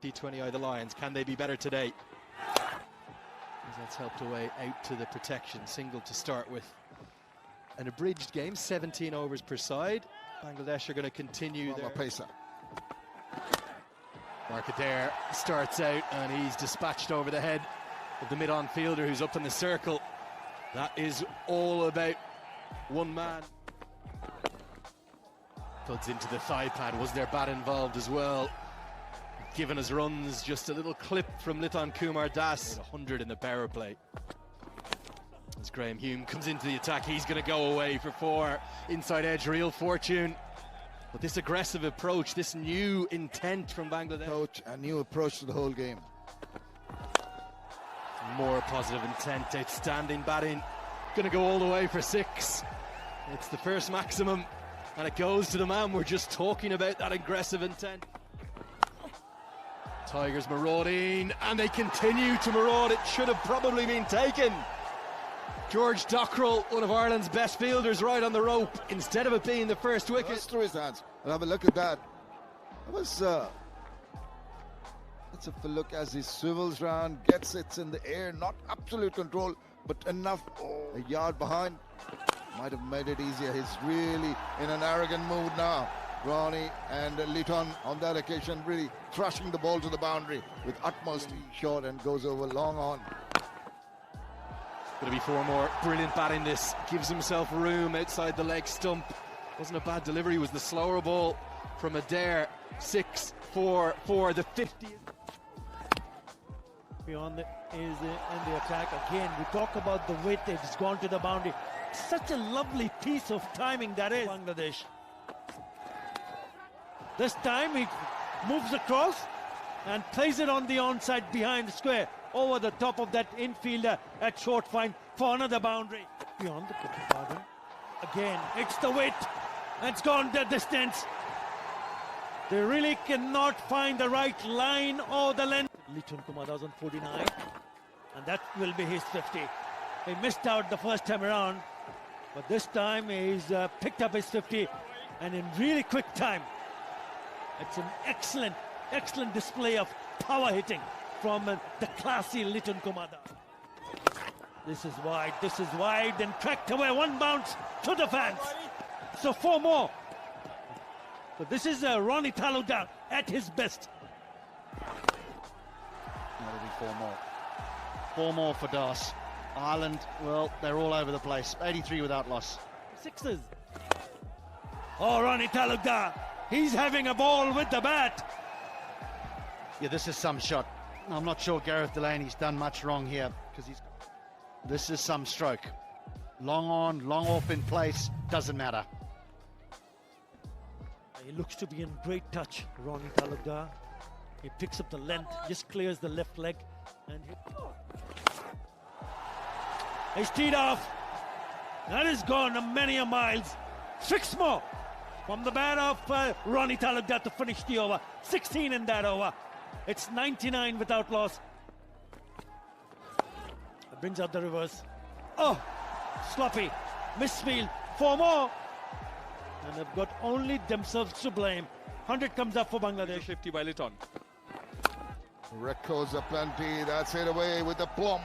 T20I, the Lions, can they be better today? As that's helped away out to the protection. Single to start with. An abridged game, 17 overs per side. Bangladesh are going to continue their pacer. Markader starts out and he's dispatched over the head of the mid-on fielder who's up in the circle. That is all about one man. Thuds into the thigh pad. Was there bat involved as well? Given his runs, just a little clip from Liton Kumar Das. 100 in the power play. As Graham Hume comes into the attack, he's going to go away for 4. Inside edge, real fortune. But this aggressive approach, this new intent from Bangladesh. Coach, a new approach to the whole game. More positive intent, outstanding batting. Going to go all the way for 6. It's the first maximum, and it goes to the man we're just talking about, that aggressive intent. Tigers marauding, and they continue to maraud. It should have probably been taken. George Dockrell, one of Ireland's best fielders, right on the rope, instead of it being the first wicket. That's through his hands. And have a look at that. That was that's a look as he swivels round, gets it in the air, not absolute control, but enough. A yard behind might have made it easier. He's really in an arrogant mood now. Ronnie and Liton on that occasion really thrashing the ball to the boundary with utmost shot, and goes over long on. Going to be 4 more. Brilliant batting this. Gives himself room outside the leg stump. Wasn't a bad delivery. It was the slower ball from Adair. 6, 4, 4. The 50. Beyond in the attack again. We talk about the width. It's gone to the boundary. Such a lovely piece of timing that is. Bangladesh. This time he moves across and plays it on the onside behind the square, over the top of that infielder at short fine for another boundary. Beyond the garden. Again, it's the width. It's gone the distance. They really cannot find the right line or the length. Liton Kumar was on 49, and that will be his 50. He missed out the first time around, but this time he's picked up his 50, and in really quick time. It's an excellent display of power hitting from the classy Liton Kumar. This is wide, and cracked away, 1 bounce to the fans. So 4 more. So this is Ronnie Talukdar at his best. That'll be 4 more. 4 more for Das. Ireland, well, they're all over the place. 83 without loss. 6s. Oh, Ronnie Talukdar. He's having a ball with the bat. Yeah, this is some shot. I'm not sure Gareth Delaney's done much wrong here, because this is some stroke. Long on, long off in place, doesn't matter. He looks to be in great touch, Ronnie Talukdar. He picks up the length, just clears the left leg, and he's teed off. That has gone many a miles. 6 more from the bat of Ronnie Talukdar to finish the over. 16 in that over. It's 99 without loss. It brings out the reverse. Oh, sloppy. Misfield. 4 more. And they've got only themselves to blame. 100 comes up for Bangladesh. 50 by Liton. Records are plenty. That's it away with the plum.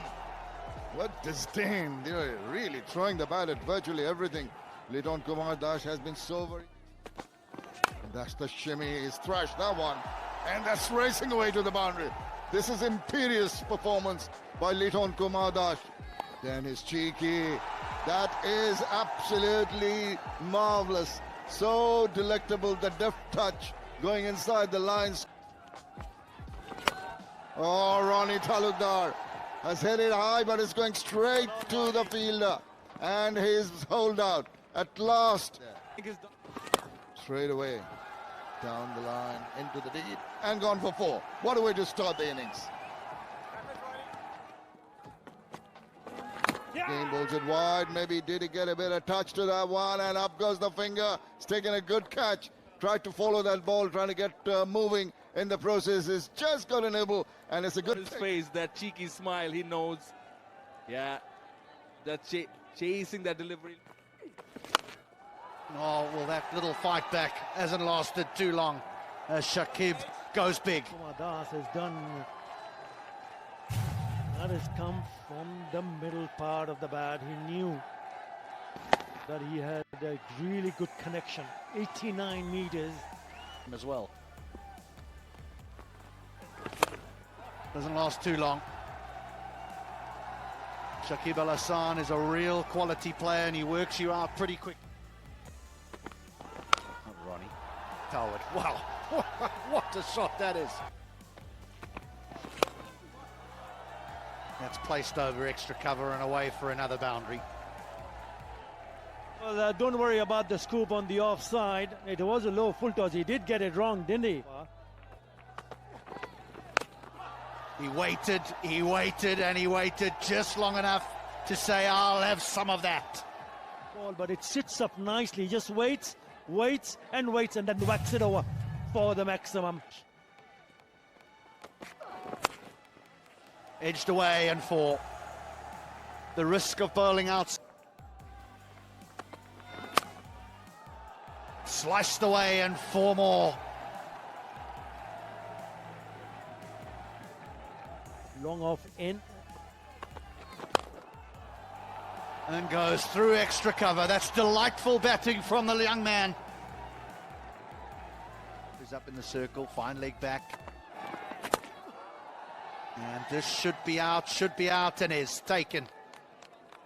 What disdain. They're really throwing the bat at virtually everything. Liton Kumar Das has been so very... And that's the shimmy. He's thrashed that one. And that's racing away to the boundary. This is imperious performance by Liton Kumar Das. Then his cheeky. That is absolutely marvelous. So delectable, the deft touch going inside the lines. Oh, Ronnie Talukdar has hit it high, but it's going straight to the fielder. And his holdout at last. Straight away. Down the line, into the deep, and gone for 4. What a way to start the innings. Game bowls it wide. Maybe did he get a bit of touch to that one, and up goes the finger. It's taken a good catch. Tried to follow that ball, trying to get moving in the process. It's just got a nibble, and it's a good his face, that cheeky smile, he knows. Yeah, that chasing that delivery. Oh, well, that little fight back hasn't lasted too long. As Shakib goes big. Kumar Das has done. That has come from the middle part of the bat. He knew that he had a really good connection. 89 meters. As well. Doesn't last too long. Shakib Al Hassan is a real quality player and he works you out pretty quick. Oh, Ronnie. Toward. Wow. What a shot that is. That's placed over extra cover and away for another boundary. Well, don't worry about the scoop on the offside. It was a low full toss. He did get it wrong, didn't he? He waited, and he waited just long enough to say, I'll have some of that. Ball, but it sits up nicely. He just waits, and then whacks it over for the maximum. Edged away and four. The risk of bowling out. Sliced away and four more. Long off in. And goes through extra cover. That's delightful batting from the young man. He's up in the circle, fine leg back. And this should be out, and is taken.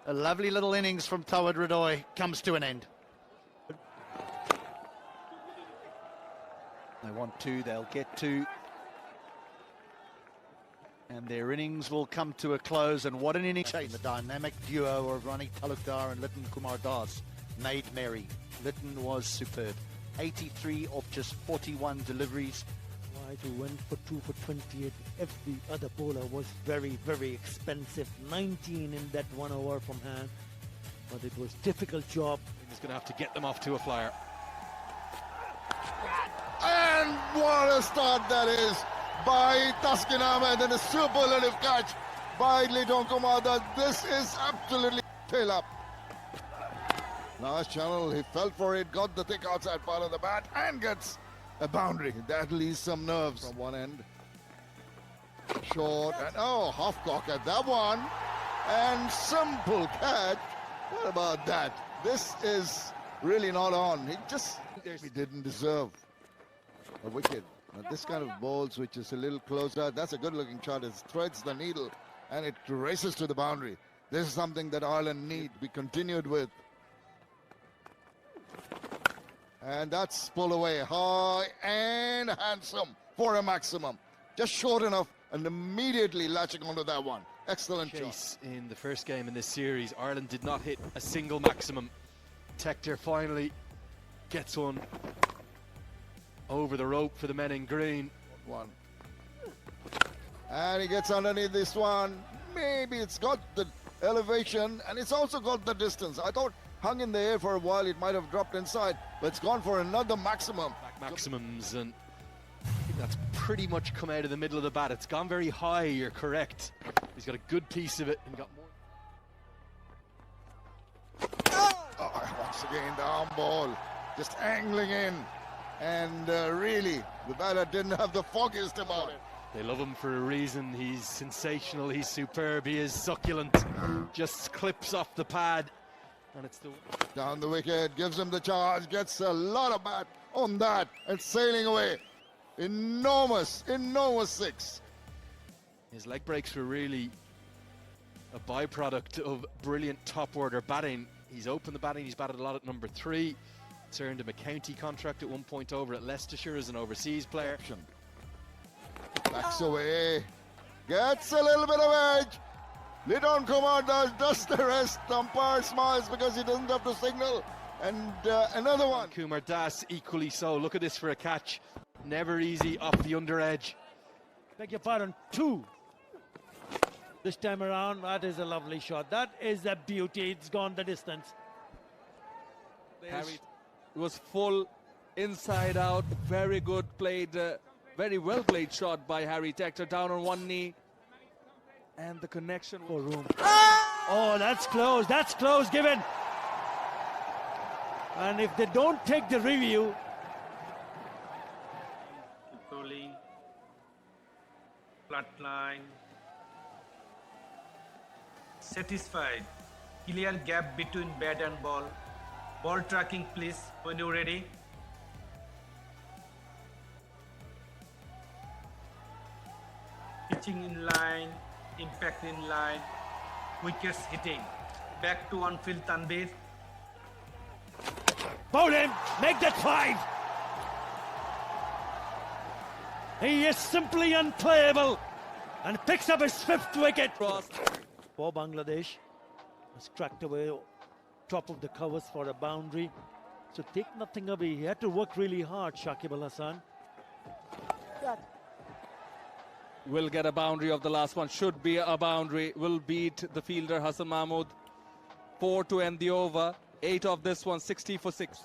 A lovely little innings from Tawad Radoy comes to an end. They want two, they'll get two. And their innings will come to a close, and what an innings. The dynamic duo of Ronnie Talukdar and Liton Kumar Das made merry. Liton was superb. 83 of just 41 deliveries. White, who went for 2 for 28. Every other bowler was very, very expensive. 19 in that 1 over from hand. But it was difficult job. He's going to have to get them off to a flyer. And what a start that is by Taskin Ahmed, and a superlative catch by Liton Kumar Das. This is absolutely tail up. Last channel, he fell for it, got the thick outside part of the bat and gets a boundary. That leaves some nerves from one end. Short, and oh, half cock at that one. And simple catch. What about that? This is really not on. He didn't deserve a wicket. Now this kind of balls, which is a little closer, that's a good looking shot. It threads the needle and it races to the boundary. This is something that Ireland need to be continued with. And that's pulled away high and handsome for a maximum. Just short enough and immediately latching onto that one. Excellent Chase in the first game in this series. Ireland did not hit a single maximum. Tector finally gets one over the rope for the men in green. One. And he gets underneath this one. Maybe it's got the elevation and it's also got the distance. I thought hung in the air for a while, it might have dropped inside, but it's gone for another maximum. Maximums, and I think that's pretty much come out of the middle of the bat. It's gone very high, you're correct. He's got a good piece of it and got more. Oh, once again, the arm ball just angling in. And really, the batter didn't have the foggiest about it. They love him for a reason. He's sensational, he's superb, he is succulent. Just clips off the pad. And it's down the wicket, gives him the charge, gets a lot of bat on that, and sailing away. Enormous six. His leg breaks were really a byproduct of brilliant top order batting. He's opened the batting, he's batted a lot at number 3. He's earned him a county contract at one point over at Leicestershire as an overseas player. Backs away, gets a little bit of edge. Liton Kumar does the rest. Umpire smiles because he doesn't have to signal. And another one. Kumar Das equally so. Look at this for a catch. Never easy off the under edge. Beg your pardon, 2. This time around, that is a lovely shot. That is a beauty. It's gone the distance. Harry was full inside out. Very good played, very well played shot by Harry Tector, down on one knee. And the connection for room. Oh, that's close, given. And if they don't take the review. flat line. Satisfied. Clear gap between bat and ball. Ball tracking please when you're ready. Pitching in line, impact in line, wickets hitting. Back to on field Tanvir. Bowl him! Make that 5! He is simply unplayable and picks up his 5th wicket. For Bangladesh, has cracked away top of the covers for a boundary. So take nothing away. He had to work really hard, Shakib Al Hasan. Will get a boundary of the last one. Should be a boundary. Will beat the fielder Hassan Mahmood. 4 to end the over. 8 of this one. 60 for 6.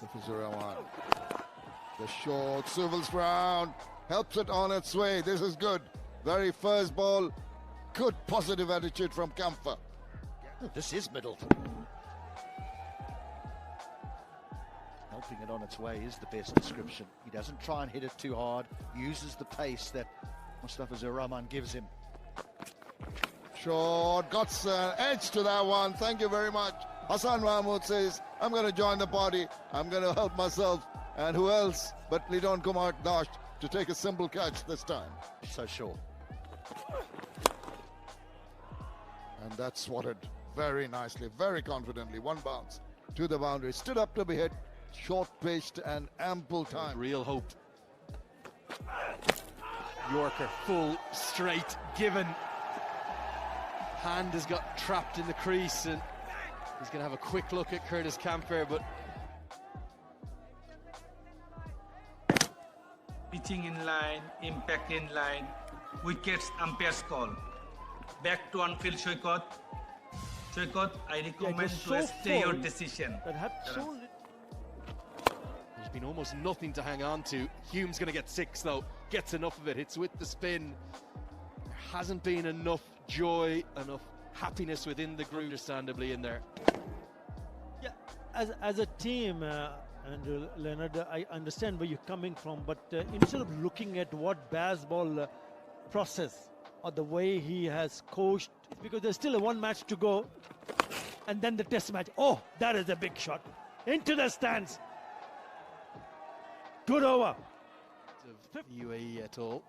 The short swivels round, helps it on its way. This is good. Very first ball. Good positive attitude from Kamfer. This is Middleton. Helping it on its way is the best description. He doesn't try and hit it too hard. Uses the pace that Mustafa Zurrahman gives him. Short, got an edge to that one. Thank you very much. Hassan Mahmood says, I'm going to join the party. I'm going to help myself. And who else but Lidon Kumar Das to take a simple catch this time. So sure. And that's swatted very nicely, very confidently. One bounce to the boundary. Stood up to be hit. Short-pitched and ample time. Real hope. Yorker, full, straight, given. Hand has got trapped in the crease and he's going to have a quick look at Curtis Kamfer, but Pitching in line, impact in line, wickets, umpire's call. Back to on field Shoykot. Shoykot, I recommend to stay your decision. there's been almost nothing to hang on to. Hume's going to get 6 though, gets enough of it, hits with the spin. There hasn't been enough joy, enough happiness within the group, understandably, in there. Yeah, as a team, and Leonard, I understand where you're coming from, but instead of looking at what Bazball process or the way he has coached, because there's still a 1 match to go, and then the test match. Oh, that is a big shot into the stands. Good over. Of UAE at all.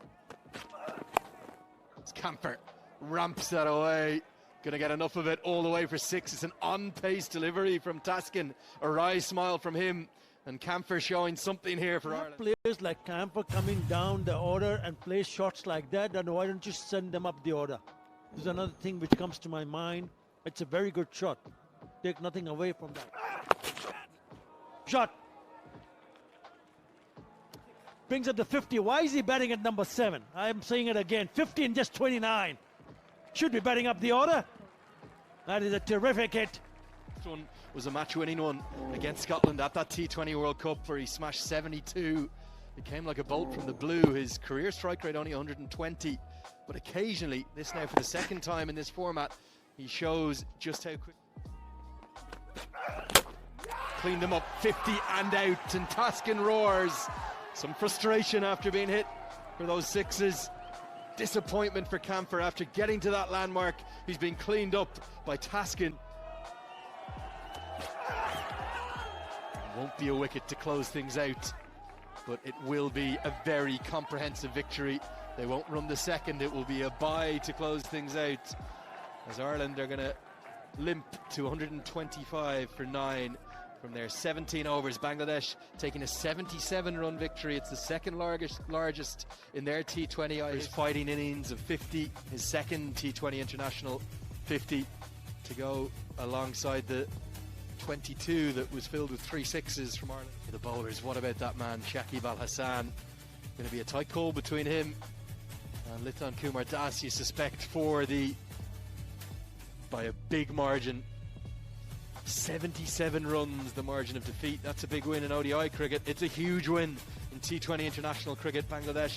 It's Kamfer, ramps that away. Gonna get enough of it all the way for 6. It's an on-pace delivery from Taskin. A wry smile from him. And Kamfer showing something here for Ireland. Players like Kamfer coming down the order and play shots like that, and why don't you send them up the order? There's another thing which comes to my mind. It's a very good shot. Take nothing away from that. Shot. Brings up the 50. Why is he batting at number 7? I'm saying it again. 50 and just 29. Should be batting up the order. That is a terrific hit. This one was a match-winning one against Scotland at that T20 World Cup where he smashed 72. It came like a bolt from the blue. His career strike rate only 120. But occasionally, this now for the 2nd time in this format, he shows just how quick. Cleaned them up, 50 and out, and Taskin roars. Some frustration after being hit for those 6s. Disappointment for Kamfer after getting to that landmark. He's been cleaned up by Taskin. Won't be a wicket to close things out, but it will be a very comprehensive victory. They won't run the 2nd, it will be a bye to close things out, as Ireland are going to limp to 125 for 9 from their 17 overs. Bangladesh taking a 77-run victory. It's the 2nd largest in their T20I. His fighting innings of 50, his 2nd T20 international 50 to go alongside the 22 that was filled with 3 6s from Ireland. The bowlers, what about that man Shakib Al Hasan? Going to be a tight call between him and Lidon Kumar Das, you suspect, by a big margin. 77 runs, the margin of defeat. That's a big win in ODI cricket. It's a huge win in T20 international cricket. Bangladesh